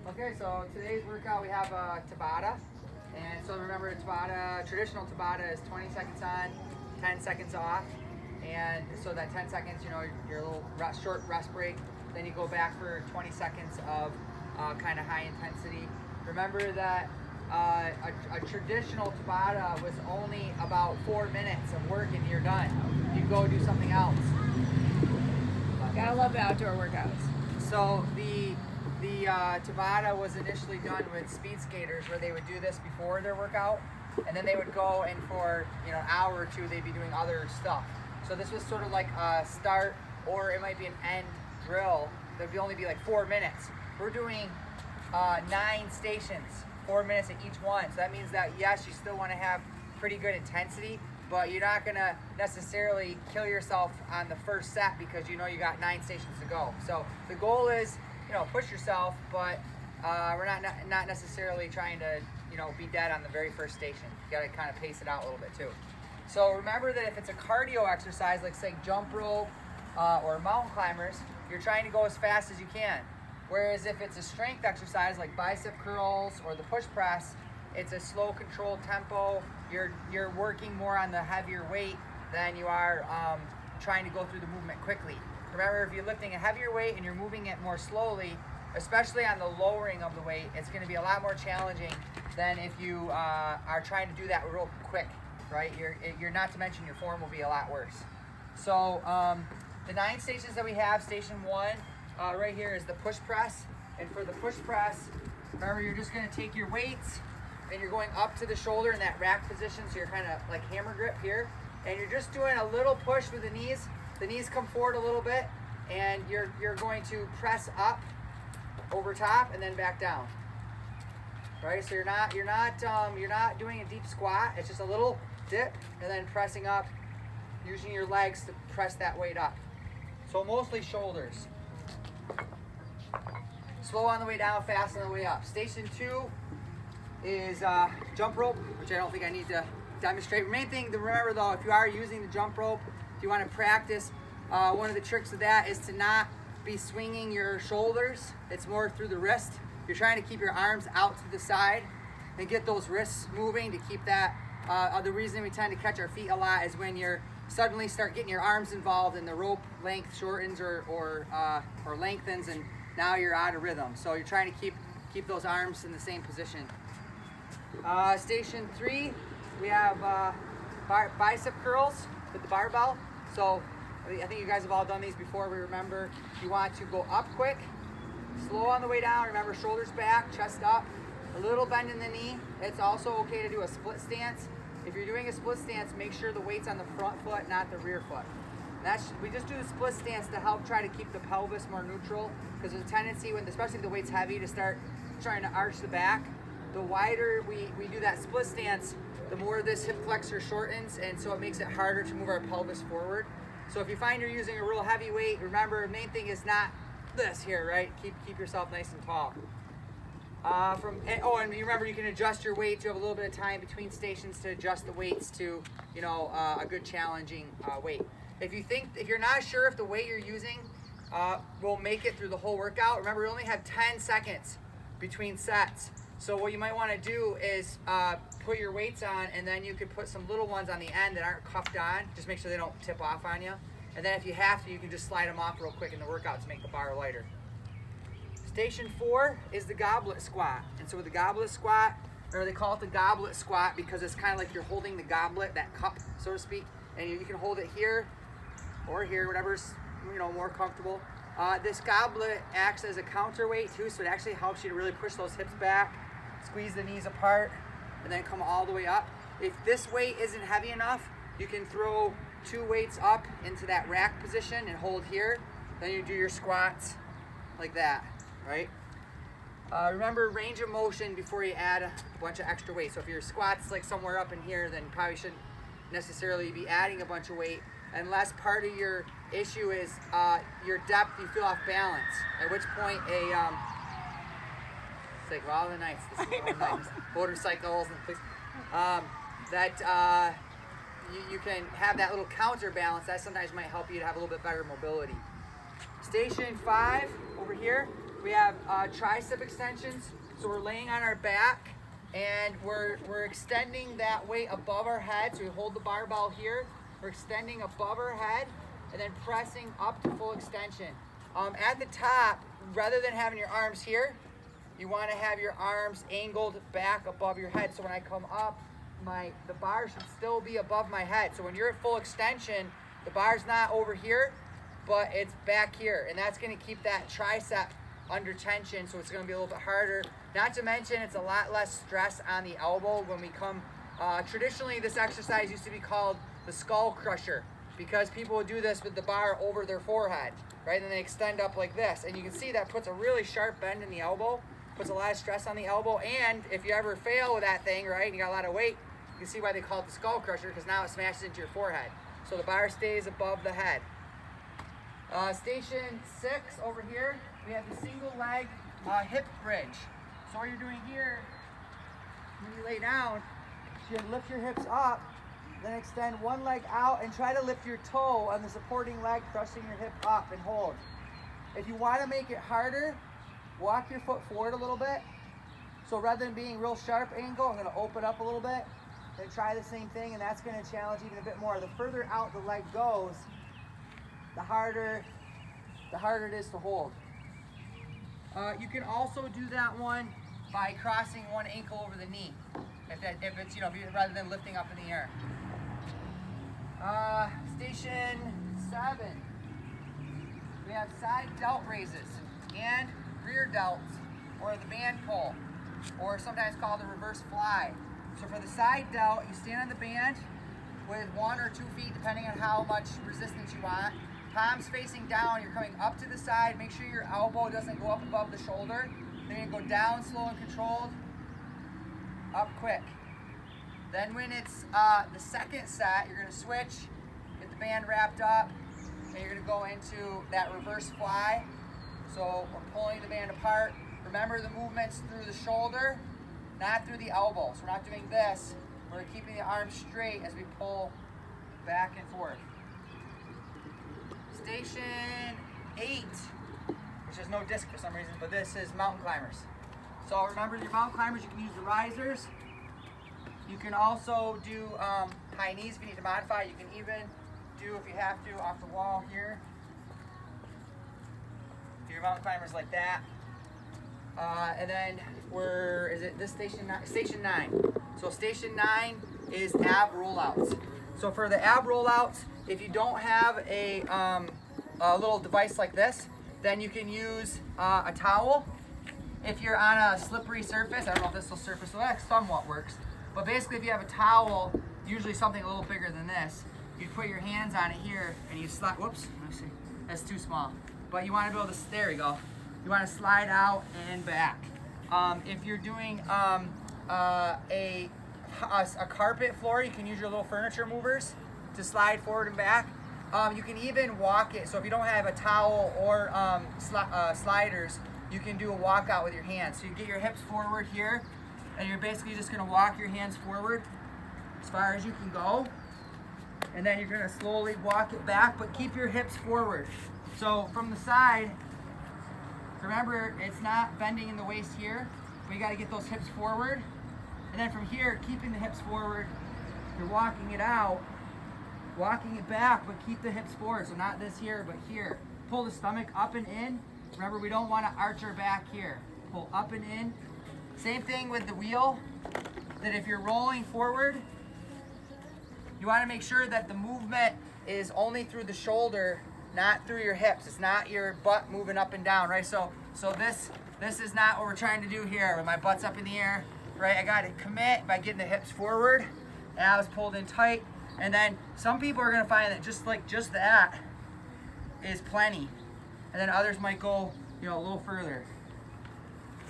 Okay, so today's workout we have Tabata. And so remember, Tabata, traditional Tabata is 20 seconds on, 10 seconds off. And so that 10 seconds, you know, your little short rest break. Then you go back for 20 seconds of kind of high intensity. Remember that a traditional Tabata was only about 4 minutes of work and you're done. You go do something else. Gotta love the outdoor workouts. So the Tabata was initially done with speed skaters, where they would do this before their workout, and then they would go and for an hour or two they'd be doing other stuff. So this was sort of like a start, or it might be an end drill. There'd only be like 4 minutes. We're doing 9 stations, 4 minutes at each one. So that means that yes, you still want to have pretty good intensity, but you're not gonna necessarily kill yourself on the first set because you know you got 9 stations to go. So the goal is, push yourself, but we're not necessarily trying to, be dead on the very first station. You gotta kind of pace it out a little bit too. So remember that if it's a cardio exercise, like say jump rope or mountain climbers, you're trying to go as fast as you can. Whereas if it's a strength exercise like bicep curls or the push press, it's a slow controlled tempo. You're working more on the heavier weight than you are trying to go through the movement quickly. Remember, if you're lifting a heavier weight and you're moving it more slowly, especially on the lowering of the weight, it's going to be a lot more challenging than if you are trying to do that real quick, right? You're not to mention your form will be a lot worse. So the 9 stations that we have, station 1 right here is the push press. And for the push press, remember, you're just going to take your weights and you're going up to the shoulder in that rack position, so you're kind of like hammer grip here, and you're just doing a little push with the knees. The knees come forward a little bit, and you're going to press up over top and then back down. Right? So you're not doing a deep squat. It's just a little dip and then pressing up, using your legs to press that weight up. So mostly shoulders. Slow on the way down, fast on the way up. Station 2 is jump rope, which I don't think I need to demonstrate. Main thing to remember though, if you are using the jump rope, if you want to practice, one of the tricks of that is to not be swinging your shoulders. It's more through the wrist. You're trying to keep your arms out to the side and get those wrists moving to keep that. The reason we tend to catch our feet a lot is when you're suddenly start getting your arms involved and the rope length shortens or lengthens, and now you're out of rhythm. So you're trying to keep those arms in the same position. Station 3, we have bicep curls with the barbell. So I think you guys have all done these before. We remember you want to go up quick, slow on the way down. Remember, shoulders back, chest up, a little bend in the knee. It's also okay to do a split stance. If you're doing a split stance, make sure the weight's on the front foot, not the rear foot. We just do the split stance to help try to keep the pelvis more neutral, because there's a tendency, especially if the weight's heavy, to start trying to arch the back. The wider we do that split stance, the more this hip flexor shortens, and so it makes it harder to move our pelvis forward. So if you find you're using a real heavy weight, remember, main thing is not this here, right? Keep yourself nice and tall. And remember, you can adjust your weights. You have a little bit of time between stations to adjust the weights to, a good challenging weight. If you're not sure if the weight you're using will make it through the whole workout, remember, we only have 10 seconds between sets. So what you might want to do is put your weights on, and then you could put some little ones on the end that aren't cuffed on. Just make sure they don't tip off on you. And then if you have to, you can just slide them off real quick in the workout to make the bar lighter. Station 4 is the goblet squat. And so with the goblet squat, or they call it the goblet squat because it's kind of like you're holding the goblet, that cup, so to speak, and you can hold it here or here, whatever's more comfortable. This goblet acts as a counterweight too, so it actually helps you to really push those hips back, squeeze the knees apart, and then come all the way up. If this weight isn't heavy enough, you can throw 2 weights up into that rack position and hold here. Then you do your squats like that, right? Remember, range of motion before you add a bunch of extra weight. So if your squat's like somewhere up in here, then you probably shouldn't necessarily be adding a bunch of weight, unless part of your issue is your depth, you feel off balance, at which point it's like, well, the nights, this is all nights, motorcycles and things, you can have that little counterbalance. That sometimes might help you to have a little bit better mobility. Station 5 over here We have tricep extensions. So we're laying on our back and we're extending that weight above our head. So we hold the barbell here. We're extending above our head and then pressing up to full extension. At the top, rather than having your arms here, you want to have your arms angled back above your head. So when I come up, the bar should still be above my head. So when you're at full extension, the bar's not over here, but it's back here. And that's going to keep that tricep under tension, so it's going to be a little bit harder. Not to mention, it's a lot less stress on the elbow when we come. Traditionally, this exercise used to be called the skull crusher because people would do this with the bar over their forehead, right? And then they extend up like this. And you can see that puts a really sharp bend in the elbow, puts a lot of stress on the elbow. And if you ever fail with that thing, right, and you got a lot of weight, you can see why they call it the skull crusher, because now it smashes into your forehead. So the bar stays above the head. Station 6 over here, we have the single leg hip bridge. So what you're doing here, when you lay down, you lift your hips up, then extend one leg out and try to lift your toe on the supporting leg, thrusting your hip up and hold. If you want to make it harder, walk your foot forward a little bit. So rather than being real sharp angle, I'm going to open up a little bit. Then try the same thing, and that's going to challenge even a bit more. The further out the leg goes, the harder it is to hold. You can also do that one by crossing one ankle over the knee, if it's rather than lifting up in the air. Station 7, we have side delt raises and rear delts, or the band pull, or sometimes called the reverse fly. So for the side delt, you stand on the band with 1 or 2 feet, depending on how much resistance you want. Palms facing down, you're coming up to the side. Make sure your elbow doesn't go up above the shoulder. Then you go down slow and controlled, up quick. Then when it's the second set, you're going to switch, get the band wrapped up, and you're going to go into that reverse fly. So we're pulling the band apart. Remember the movements through the shoulder, not through the elbow. So we're not doing this. We're keeping the arms straight as we pull back and forth. Station 8, which has no disc for some reason, but this is mountain climbers. So remember your mountain climbers, you can use the risers. You can also do high knees if you need to modify. You can even do, if you have to, off the wall here. Do your mountain climbers like that. And then this station 9? Station 9. So station 9 is ab rollouts. So for the ab rollouts, if you don't have a little device like this, then you can use a towel. If you're on a slippery surface, I don't know if this will surface, so that somewhat works. But basically, if you have a towel, usually something a little bigger than this, you put your hands on it here and you slide. Whoops, let me see. That's too small. But you want to be able to. There we go. You want to slide out and back. If you're doing a carpet floor, you can use your little furniture movers to slide forward and back. You can even walk it. So if you don't have a towel or sliders, you can do a walkout with your hands. So you get your hips forward here, and you're basically just going to walk your hands forward as far as you can go. And then you're going to slowly walk it back, but keep your hips forward. So from the side, remember, it's not bending in the waist here, but you got to get those hips forward. And then from here, keeping the hips forward, you're walking it out, walking it back, but keep the hips forward. So not this here, but here. Pull the stomach up and in. Remember, we don't want to arch our back here. Pull up and in. Same thing with the wheel, that if you're rolling forward, you want to make sure that the movement is only through the shoulder, not through your hips. It's not your butt moving up and down, right? So this is not what we're trying to do here, when my butt's up in the air, right? I got to commit by getting the hips forward, and I was pulled in tight. And then some people are going to find that just that is plenty. And then others might go, a little further.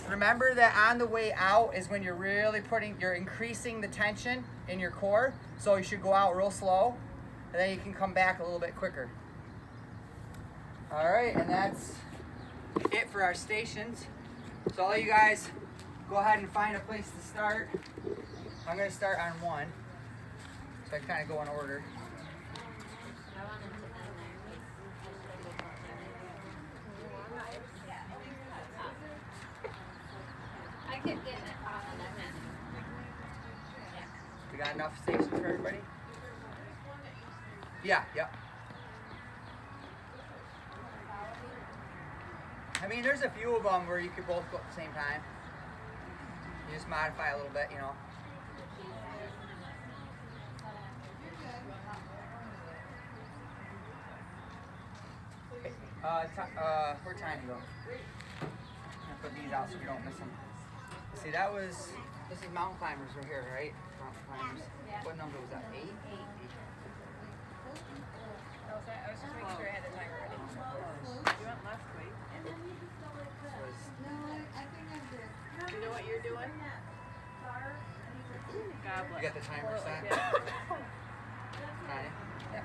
Remember that on the way out is when you're really you're increasing the tension in your core. So you should go out real slow, and then you can come back a little bit quicker. All right, and that's it for our stations. So all you guys, go ahead and find a place to start. I'm going to start on 1. So I kind of go in order. We got enough stations for everybody? Yeah, yep. I mean, there's a few of them where you could both go at the same time. You just modify a little bit, you know. Where time to go? I'm gonna put these out so we don't miss them. See, this is mountain climbers right here, right? Mountain climbers. What number was that? 8? I was just making sure I had the timer ready. You went last week. Do you know what you're doing? Goblet. You got the timer set? Alright. Yeah.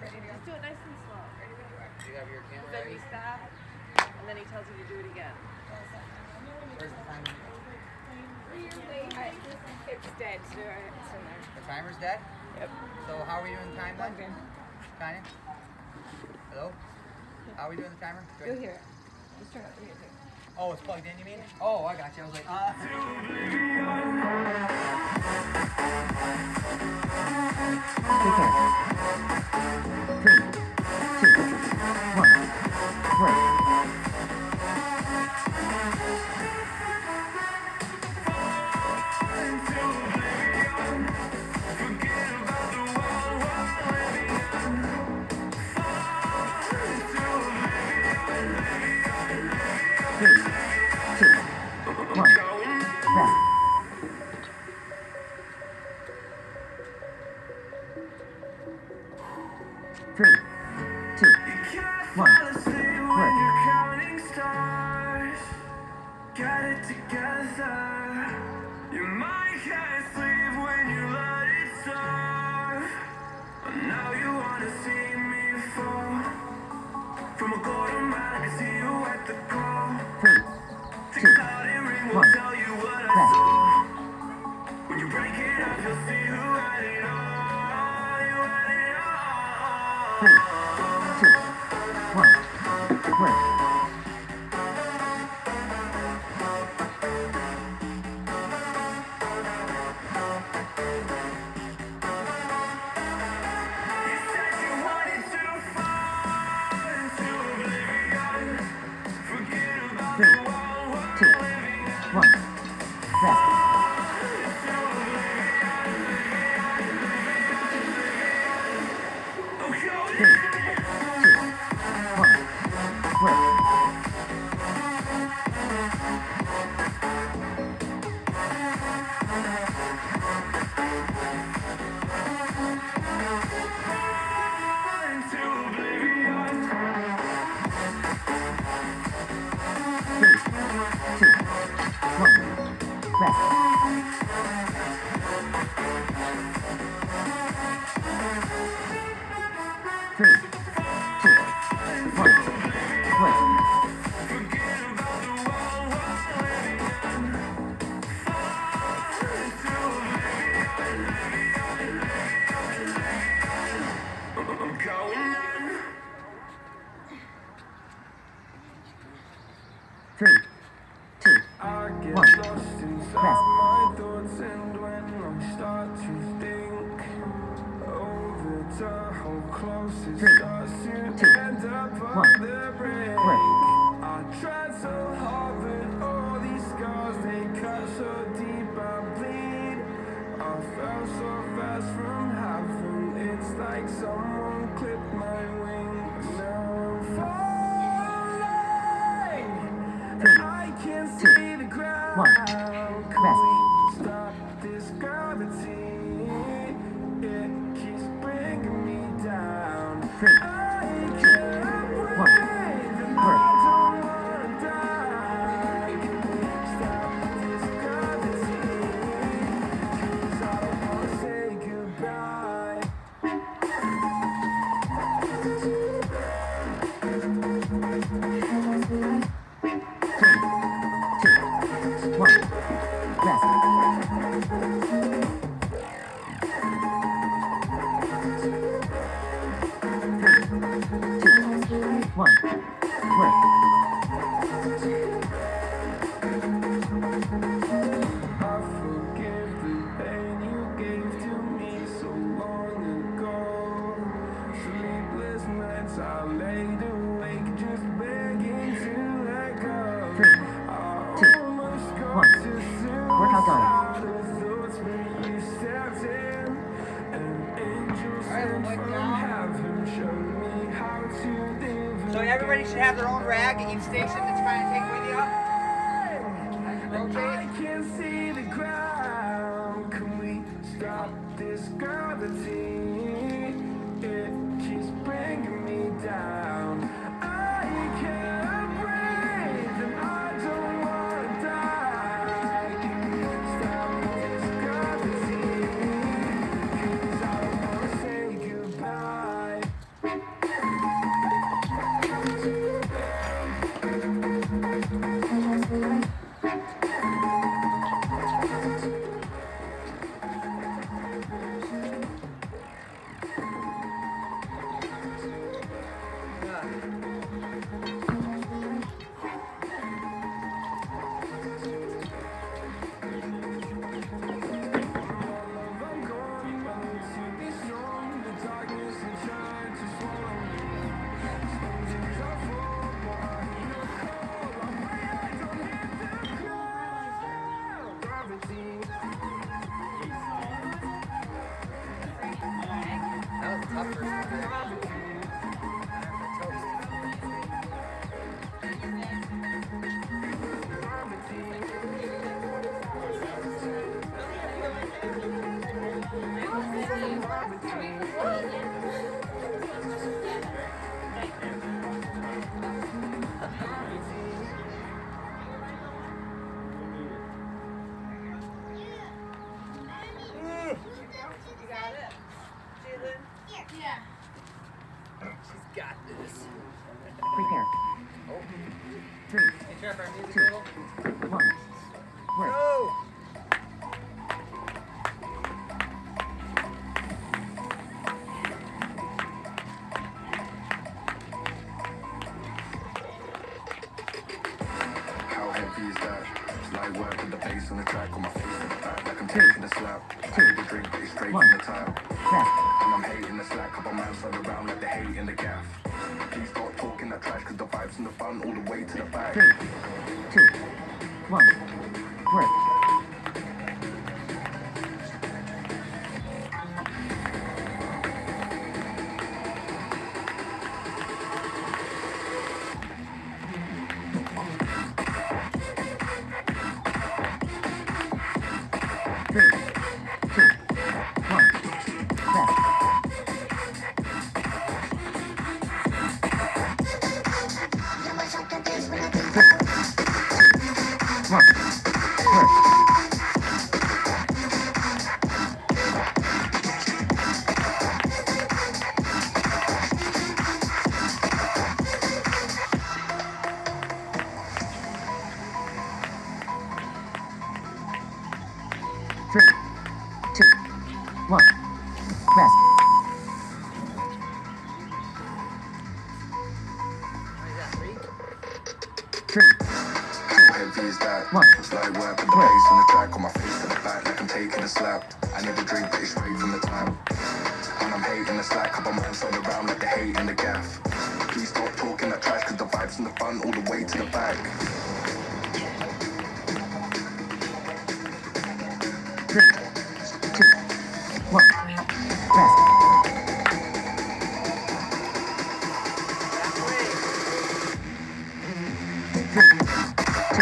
Ready to go? Just do it nice and slow. Ready when you are. Do you have your camera Then ready? you stop, and then he tells you to do it again. Where's the timer? It's dead, so it's in there. The timer's dead? Yep. So how are we doing the time then? Plugged in. Tanya? Hello? How are we doing the timer? Good. You'll hear it. Just turn up the music. Oh, it's plugged in, you mean? Oh, I got you. I was like, Take care. 3, 2, 1, work. Three, two, one, work. Got it together. Your mind can't sleep when you let it start. Now you wanna see me fall. From a quarter mile, I can see you at the call. 3, 2, Ring will 1, tell you what I rest. saw. When you break it up, you'll see who had it all. You had it all. 3, 2, 1, work. You said you wanted to fall into oblivion. Forget about 3, the world 2, 1, rest. I'm going 3, 2, 1, work. into oblivion. 3, 2, 1, rest. Three, two, one, work. Forget about the world we're living in. Into oblivion. I'm going in. 3, 2, I get 1, lost inside rest. my thoughts, and when I start to think, oh, the Tahoe close, it 3, starts to 2, end up 1, on the brink. work. I tried so hard, but all these scars, they cut so deep, I bleed. I fell so fast from heaven, it's like someone clipped my wings. Now I'm falling, and I can't see the ground. 1, Can rest. we stop this gravity? It keeps bringing me down. 3, I 2, can't 1, breathe, and work. I don't wanna die. Can we stop this gravity? 'Cause I don't wanna say goodbye. 3, 2, 1, rest. 3, 2, 1. Workout done. Alright, we'll wait down. So everybody should have their own rag at each station that's trying to take with you up. As you rotate. I can't see the ground. Can we stop this gravity? It keeps bringing me down. I can't breathe and I don't wanna die. Stop this gravity, 'cause I don't wanna say goodbye. That was a tough first one. You got it. Jalen? Yeah. She's got this. Prepare. 3, Hey, Trevor, our music a little. 1. Work. Go! How heavy is that? Light work with the bass on the track on my face to the back like I'm taking a slap. I need a drink, but it's straight from the tap. Rest. And I'm hating the slack, couple man slide around like they hate in the gaff. Please stop talking that trash, cause the vibes in the front all the way to the back. 3, 2, 1. Work. Three, 2, 1. Rest. 1. Work. 3, 2, 1. Rest. What is that, 3? 3, How heavy is that? 1. Light work with the bass on the track on my face to the back like I'm taking a slap. I need a drink, but it's straight from the tap. And I'm hating the slack, couple man slide around like they hate in the gaff. Please stop talking that trash, cause the vibes in the front all the way to the back. 3, 2, 1. Rest. That way. 3, 2,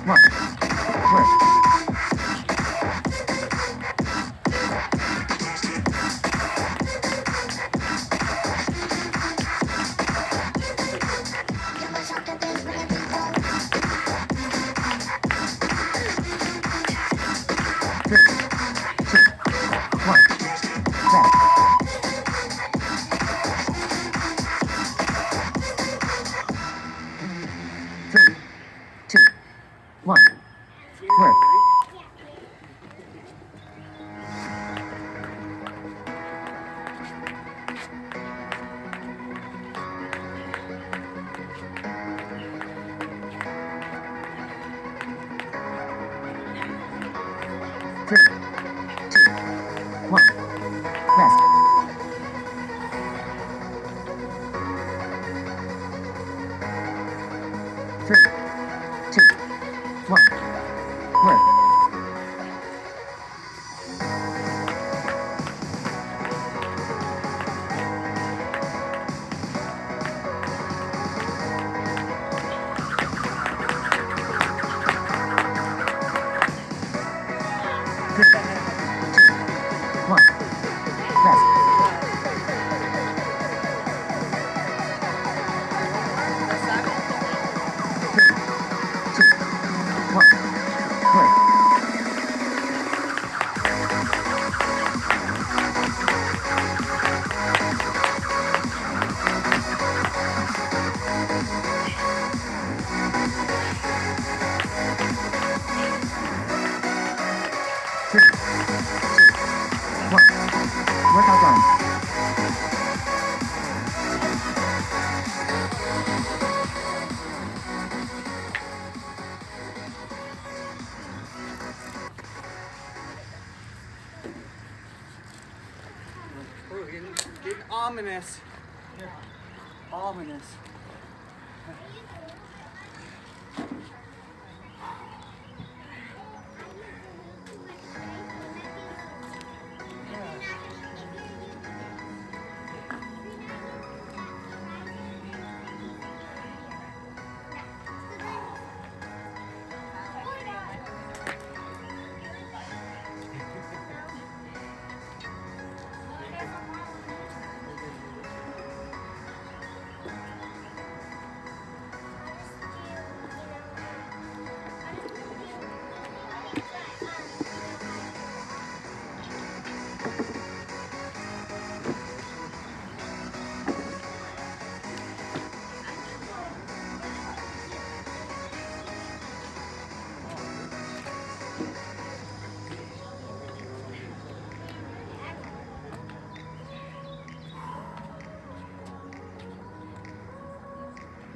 1. Work. 3, 2, 1. Rest. 3, 2, 1. Work. Three, 2, 1. Rest. 3, 1. Work. 3, 2, 1. Rest. The 7. 3, 2, 1. Work. 3, 2, 1. Workout done. Ooh, getting ominous. Ominous.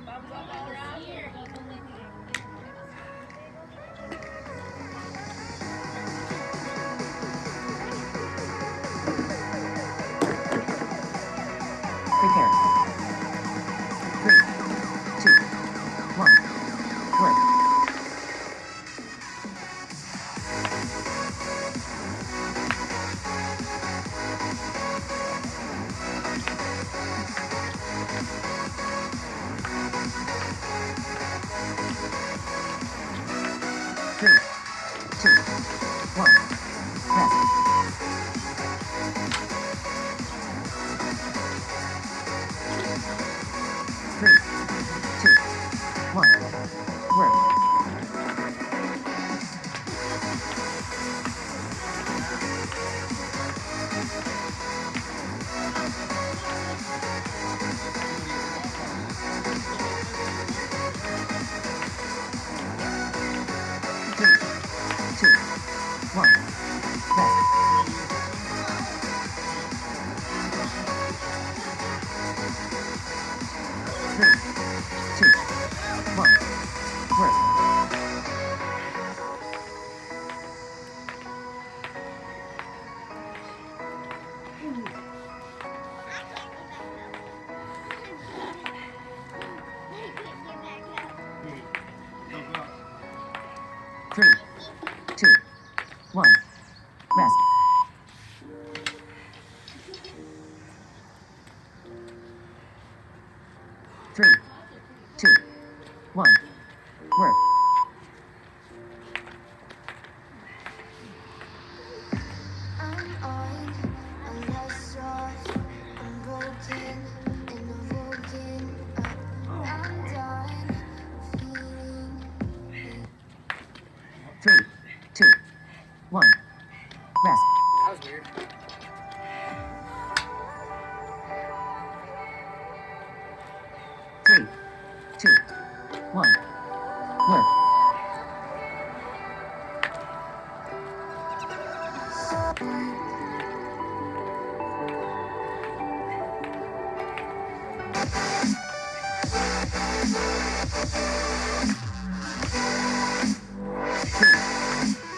Thumbs up all around. Prepare. 3, 2, 1. Work. 3, 2, 1. Rest. 3, 2, 1. Work. 3, 2, 1. Rest. 3, 2, 1. Work. 3, 2, 1. Rest. 3, 2, 1. Work. I'm on, I'm lost off, I'm broken, and I'm woken up. I'm done feeling 3, 2, 1. Rest. That was weird. 3, 2, 1. Work. Three,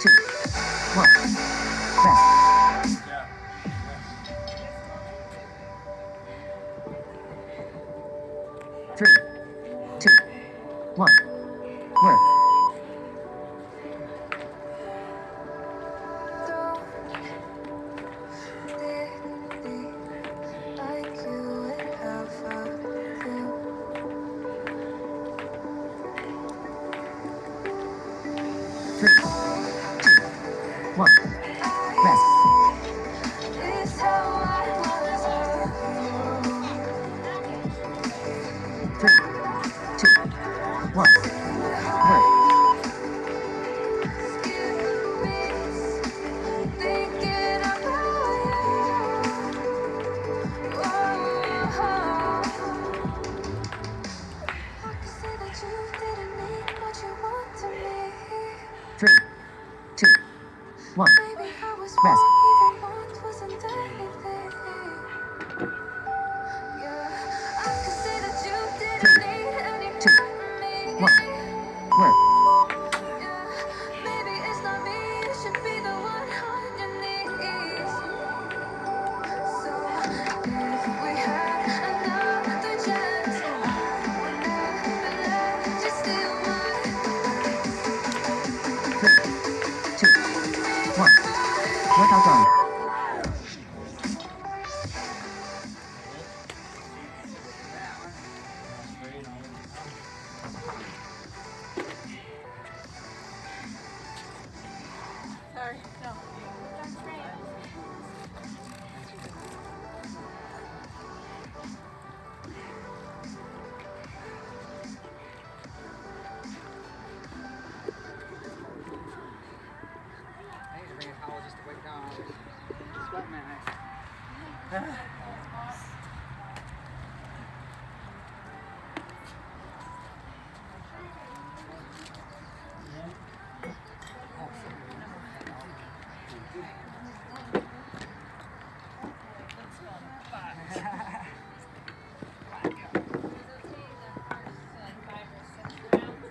two, one. 3, 2, 1. Rest. It's how I was. 3, 2, 1. Work. Thinking about you. I could say that you didn't need what you want to me. 3, 2, 1. Maybe I was Rest. wrong, even want wasn't anything. Yeah, I could say that you didn't need any 2, from me. 1. Work. Yeah, maybe it's not me, you should be the one on your knees. So if we had another chance, I would never let you steal my 3, 2, 1. Workout done. Sorry. No. I need to bring a towel just to wipe down all this sweat in my eyes.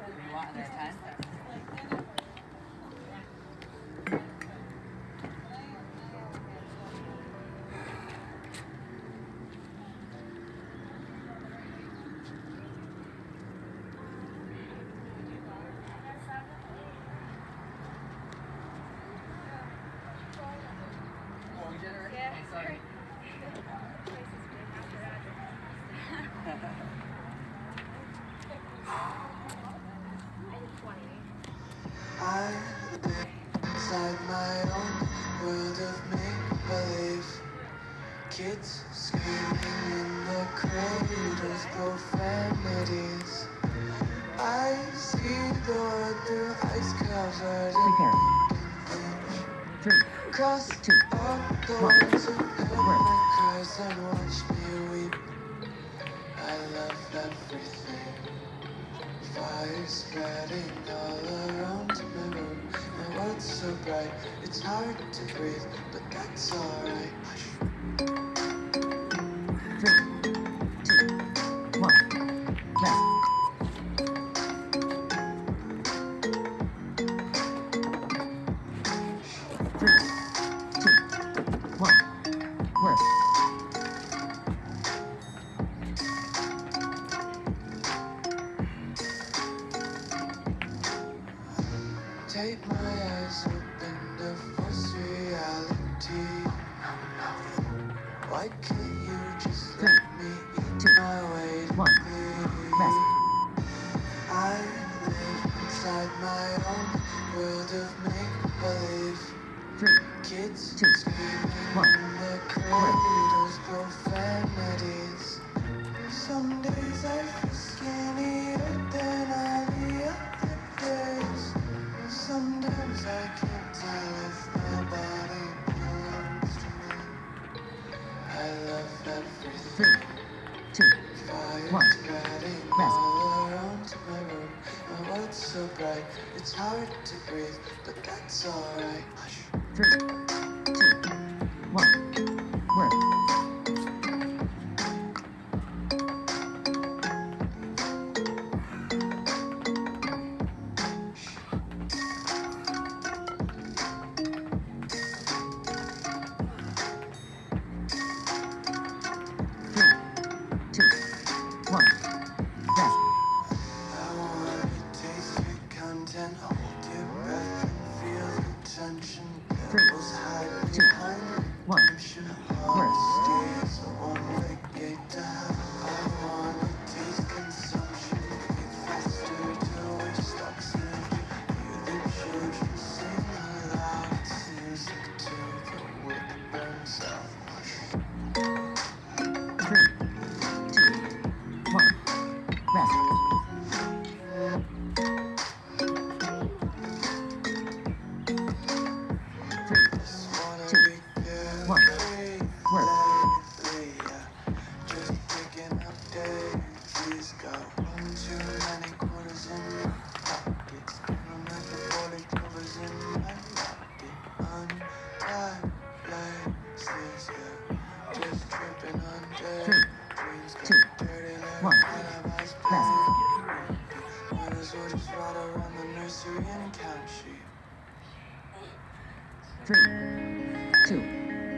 You want another 10? Oh, you did it already? Yeah. Oh, sorry. I live inside my own world of make-believe. Kids screaming in the cradles, profanities. I see the world through ice covered Prepare. in 3, cross 2, all the 1. ones who heard Work. my cries and watched me weep. I love everything. Fire spreading all around my room. My world's so bright, it's hard to breathe, but that's alright. 3, 2, 1. Rest. 3, 2, 1. Work. Take my eyes open to force reality. Why can't you just let me eat 2, my way to 1. Rest. sleep? I live inside my own world of make-believe. 3, Kids 2, screaming 1. in the cradles, profanities. Some days I feel skinnier than all the other days. Sometimes I can't tell if my body belongs to me. I love everything. 3, 2, Fire 1. spreading Rest. all around my room. My world's so bright, it's hard to breathe, but that's alright. 3, 2, 1. Work. I wanna taste your content, hold your breath and feel the tension. Devils hide behind redemption. Honesty is a one-way gate to hell. I wanna taste consumption, breathe faster till we stop synergy. Hear the children 3, 2,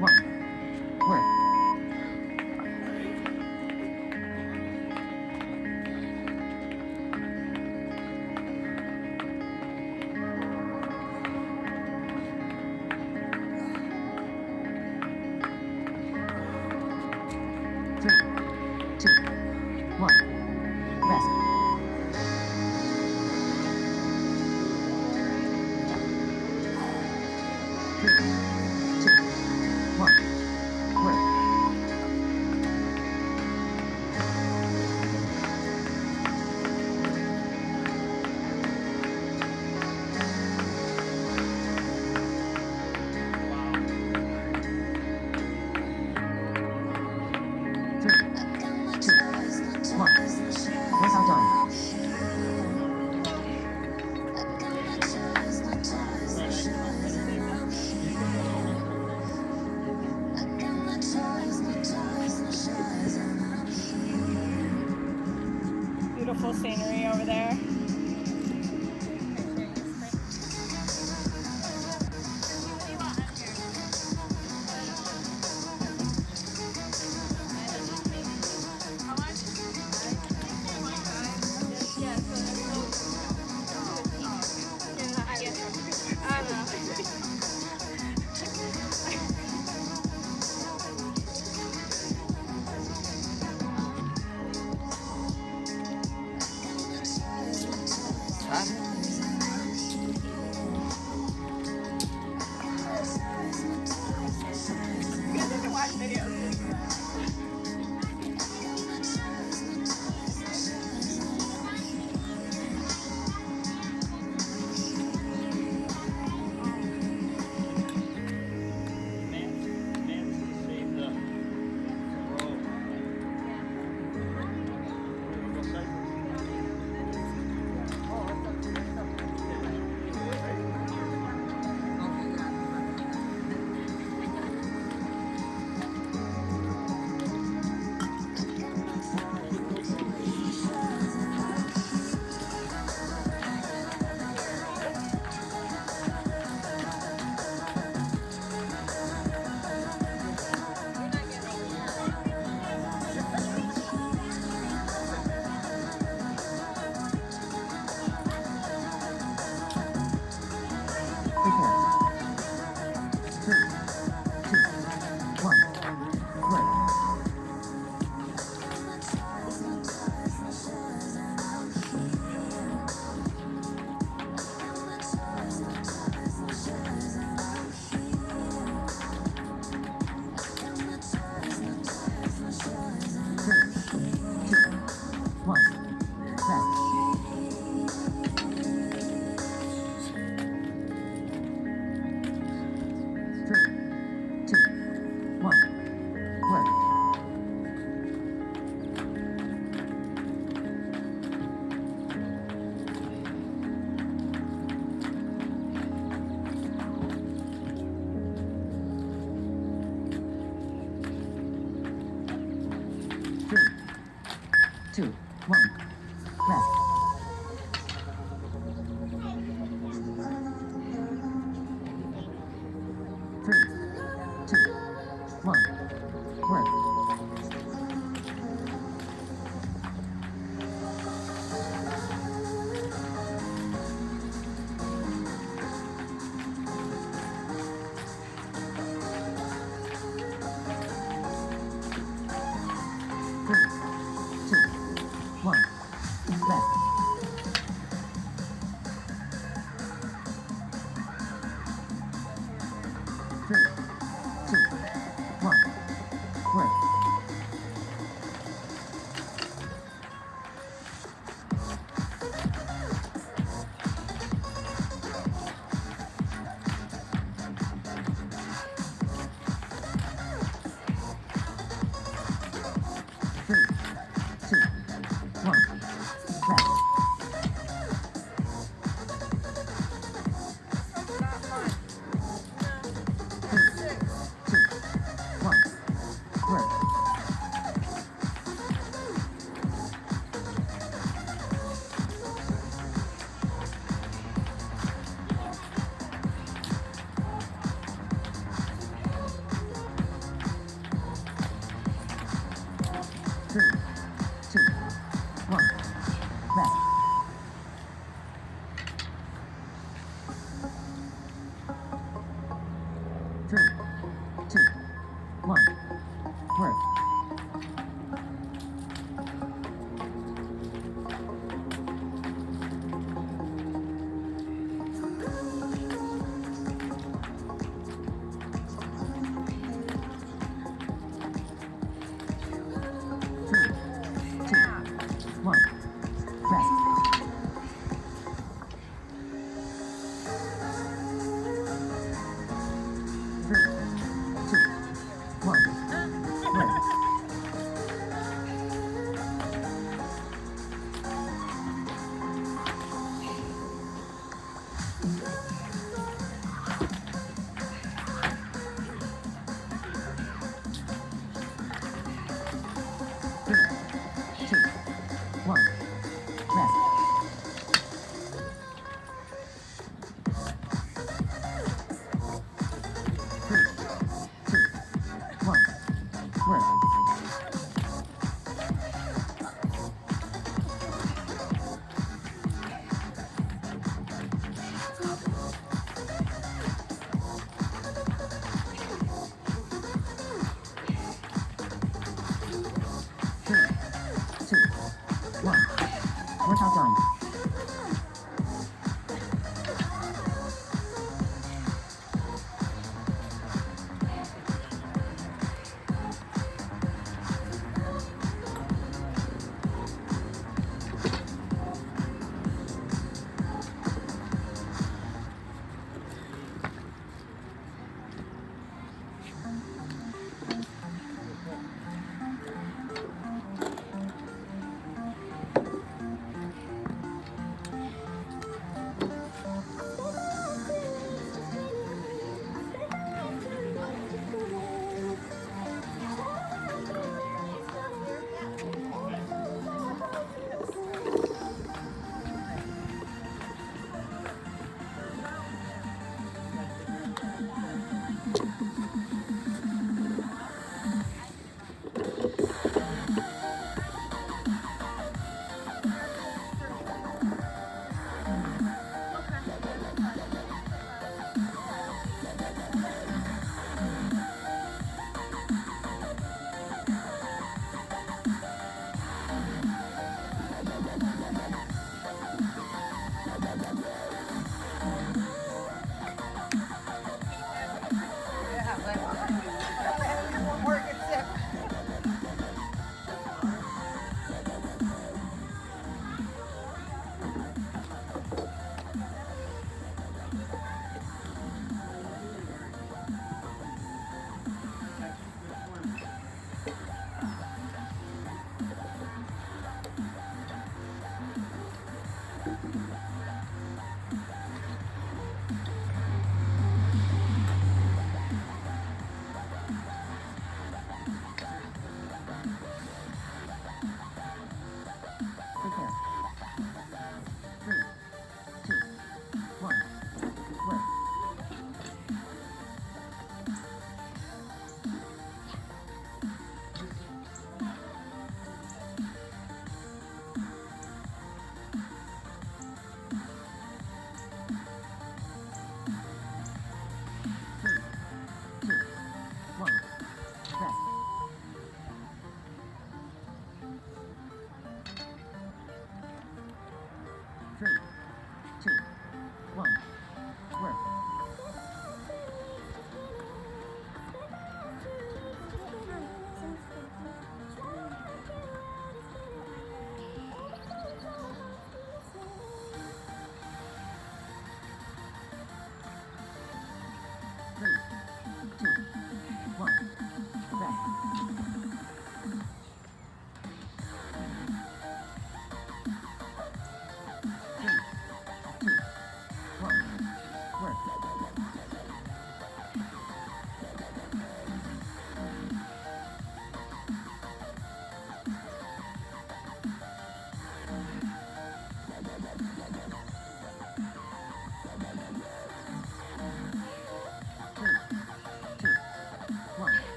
1. Work. 3, 2, 1. Rest. 3, 2, 1. Work. 3, 2, 1. Workout done. Three, two, one. Rest. Three, two, one. Work.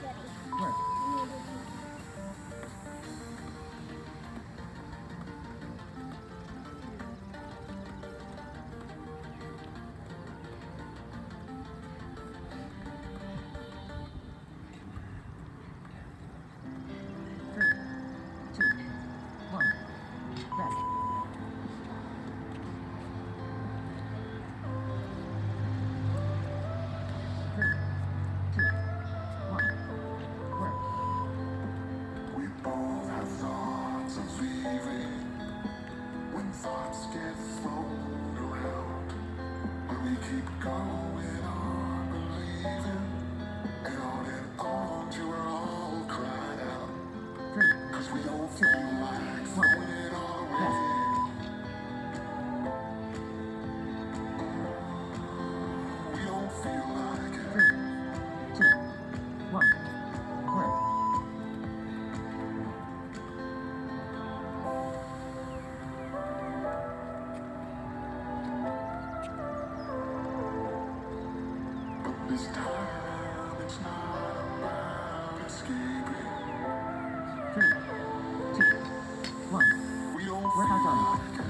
Work. Three, two, one. Rest. Three, two, one. Work. We both have thoughts of leaving when thoughts get thrown around. But we keep going on believing, and on till we're all cried out. Three, 'Cause we don't feel like throwing it all away. We don't feel like it. three, two, one. Work. But this time it's not about escaping. Three, two, one. We don't Workout feel done. like it.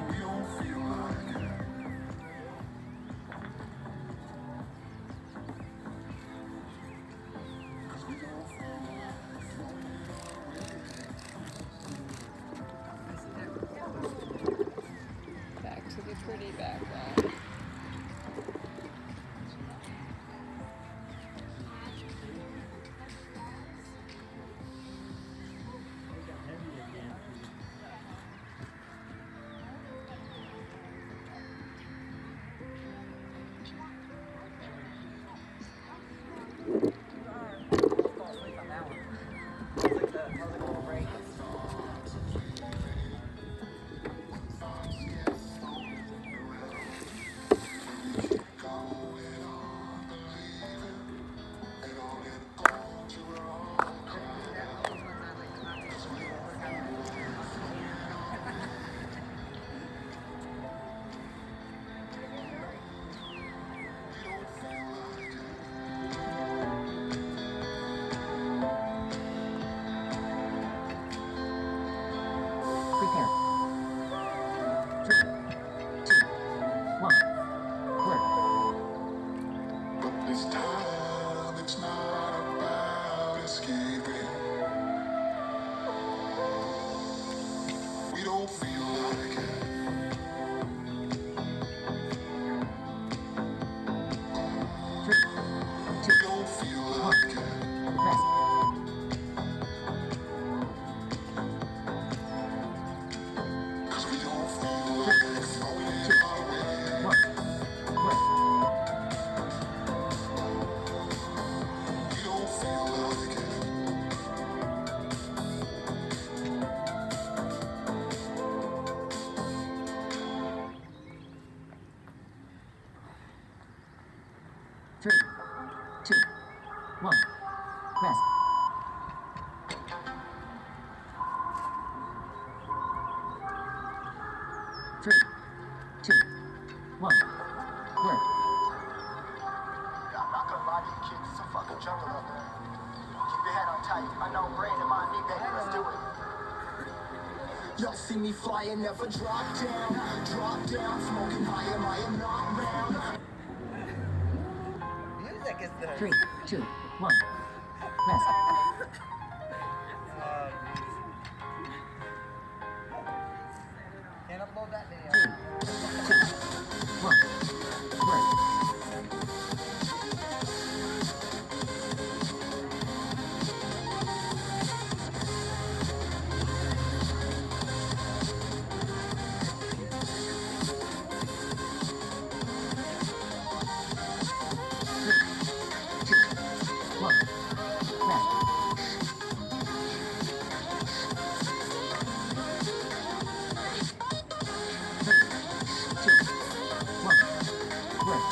We don't feel like it. 'Cause we don't feel like throwing it away. Back to the pretty background. Prepare. Three, two, one. Work. But this time it's not about escaping. We don't feel like it. Three, We two, don't feel like it. rest. 'Cause we don't feel like throwing it away. One. Work. We don't feel like it. Three, two, one. Rest. Three, two, one. Work. I'm not gonna lie to you kids, it's a fucking jungle up there. Keep your head on tight. I know Brandon might need baby, let's do it. Y'all see me flying, never drop down, smoking high, I am not bound. Music is the. Three, two, one. Rest. Can't upload that video. Three, two, one. Work. Three, two, one. Rest. Three, two, one. Work.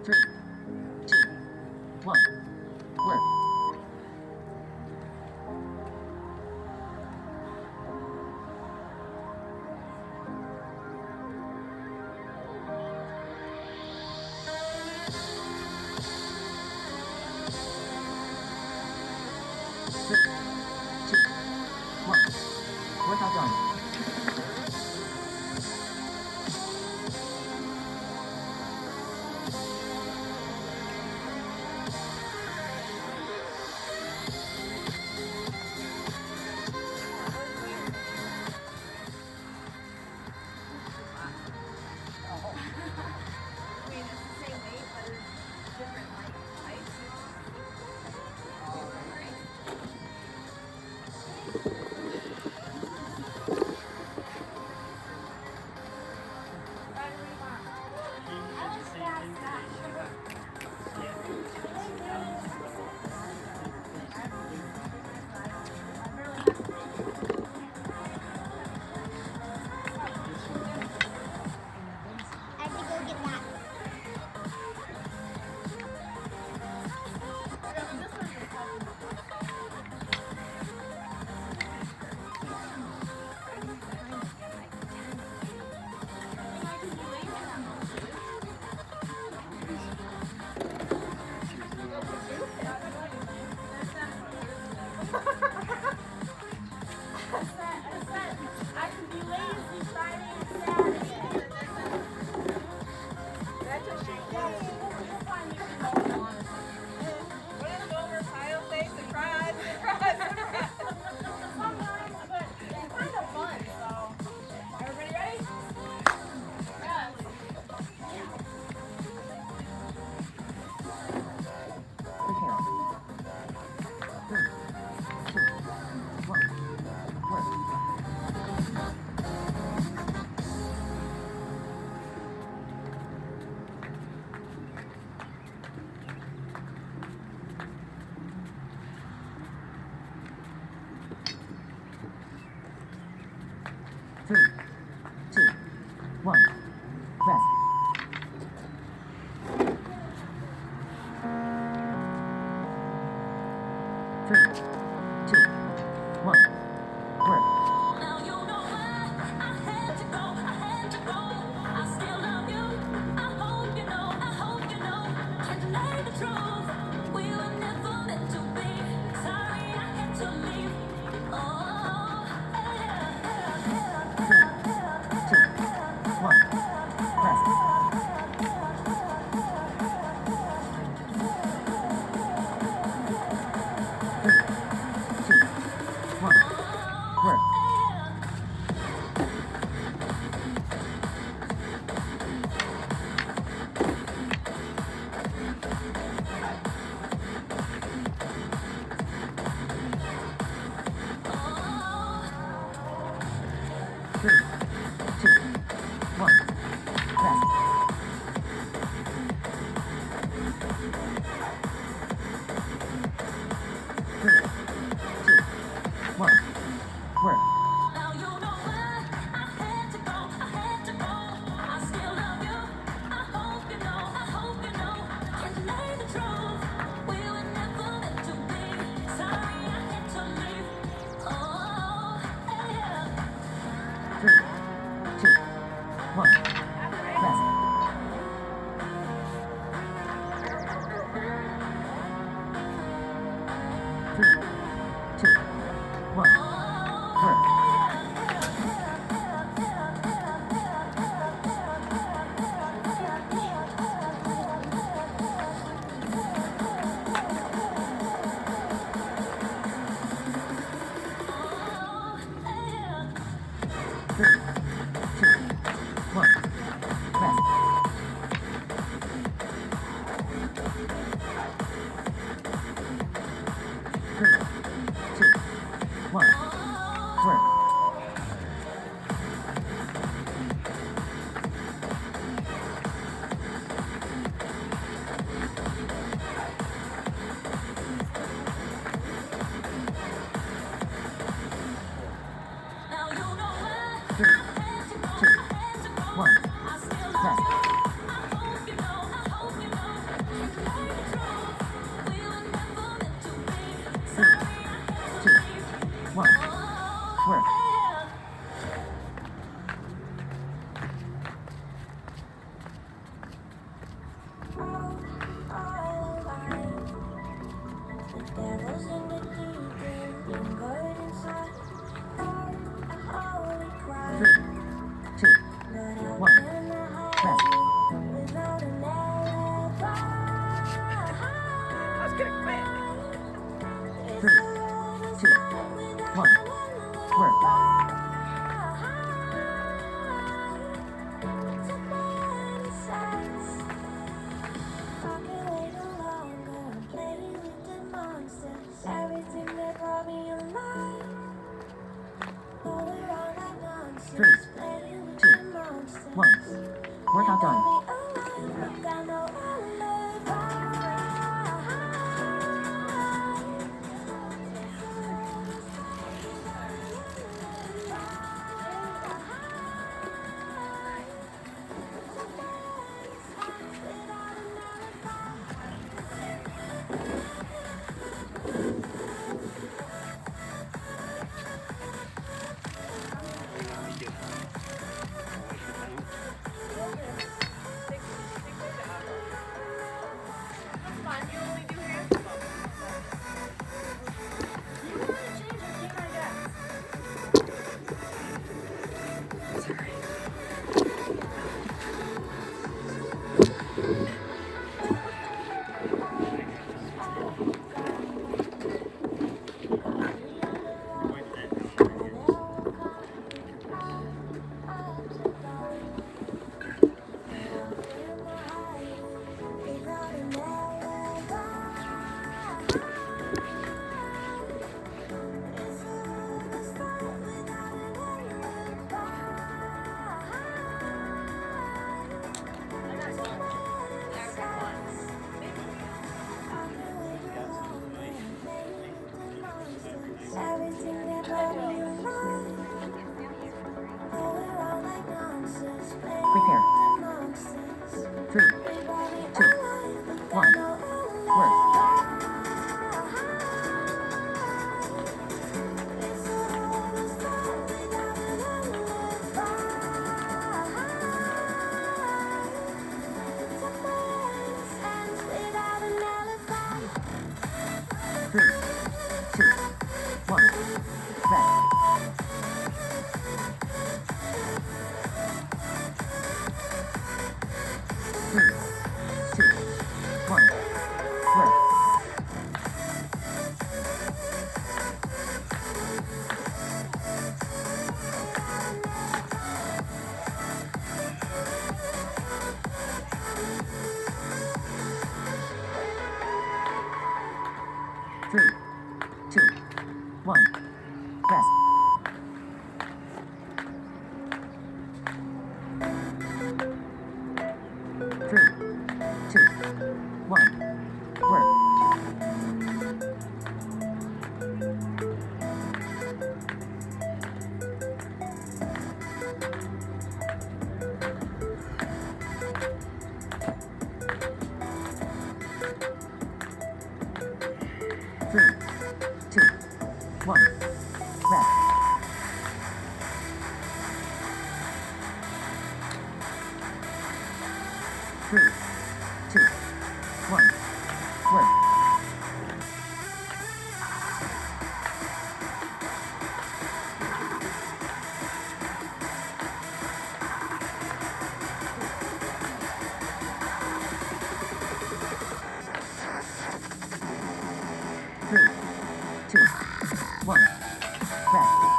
3, 2, 1, work. 3, 2, 1, workout done. I mean, it's the same weight, but it's different like heights. I have to go get that. I can be lazy Friday and Saturday. That's a shame. You'll find me. What does Gomer Pyle say? Surprise, surprise, surprise. Sometimes, but it's kind of fun, so. Everybody ready? Yes. Quick count. 3, 2, 1, work. Three, 2, 1, rest. 3, 2, 1, work. Now you know why I had to go, I had to go. I still love you. I hope you know, I hope you know. Can't deny the truth. We were never meant to be. Sorry I had to leave. Oh, yeah. 3, 2, 1, rest. 3, 2, 1, work. 3, 2, 1, rest. 3, 2, 1, work. Now you know why I had to go, I had to go. I still love you. I hope you know, I hope you know. Can't deny the truth. We were never meant to be. Sorry I had to leave. Oh, yeah. 3, 2, 1, rest. 3, 2, 1, work. Oh, yeah. 3, 2, 1, rest. 3, 2, 1, work. 3, 3, 2, 1. Work. Three, two, one. Rest. I was gonna quit. 3, 2, 1. Work. Three, two, one. Workout done. That's fine. You only do half of them. You want to change your team, I guess. Prepare. 3, 2, 1. Work. Three, two, one. Rest. Three, two, one. Work. Three, two, one. Rest. Three, two, one. Work. Three, two, one. Rest. Three, two, one. Work. Three, two, one. Rest.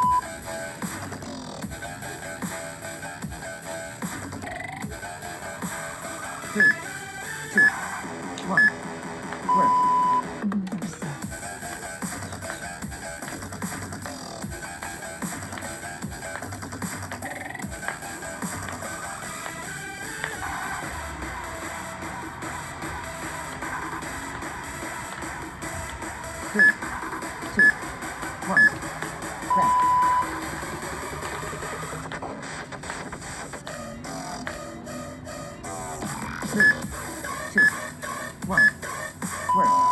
Three, two, one. Work. Three, two, one. Rest. Three, two, one. Work.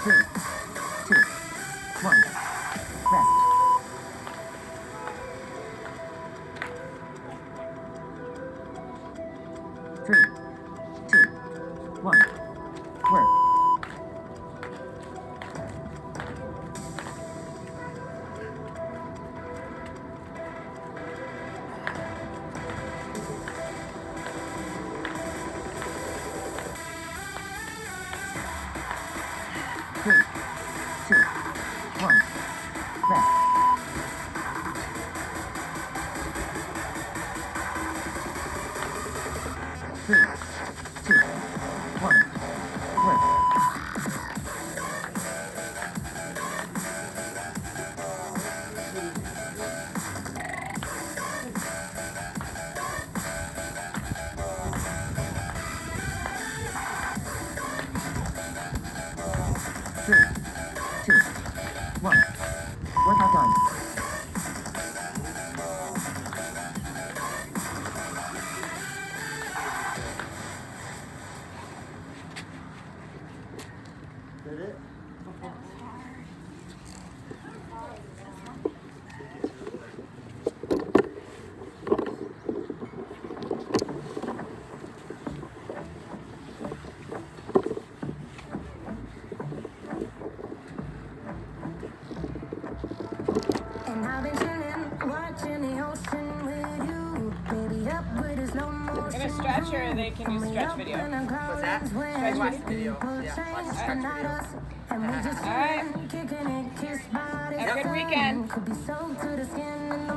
3, 2, 1. Rest. 3, 2, 1. Work. 3, 2, 1. Rest. 3, 2, 1. Work. 3, 2, 1. Workout done. Did it? And I've been chilling, watching the ocean with you. Baby, up with a slow motion. Gonna stretch or they can use stretch video? What's that? Stretch Watch the video. Yeah, watch the stretch video. Alright. Have a good weekend. Could be soaked to the skin in the